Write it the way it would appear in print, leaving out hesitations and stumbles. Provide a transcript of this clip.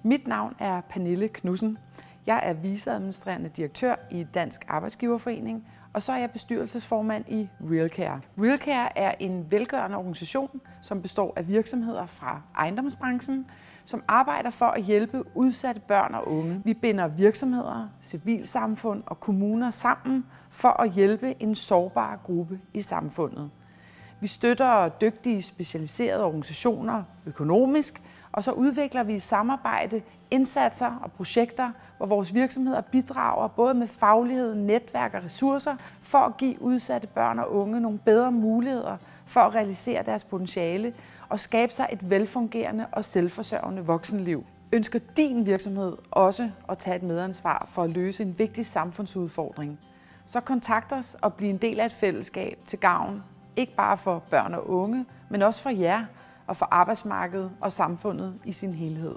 Mit navn er Pernille Knudsen. Jeg er viceadministrerende direktør i Dansk Arbejdsgiverforening, og så er jeg bestyrelsesformand i RealCare. RealCare er en velgørende organisation, som består af virksomheder fra ejendomsbranchen, som arbejder for at hjælpe udsatte børn og unge. Vi binder virksomheder, civilsamfund og kommuner sammen for at hjælpe en sårbar gruppe i samfundet. Vi støtter dygtige specialiserede organisationer økonomisk, og så udvikler vi i samarbejde indsatser og projekter, hvor vores virksomheder bidrager både med faglighed, netværk og ressourcer for at give udsatte børn og unge nogle bedre muligheder for at realisere deres potentiale og skabe sig et velfungerende og selvforsørgende voksenliv. Ønsker din virksomhed også at tage et medansvar for at løse en vigtig samfundsudfordring, så kontakt os og bliv en del af et fællesskab til gavn, ikke bare for børn og unge, men også for jer og for arbejdsmarkedet og samfundet i sin helhed.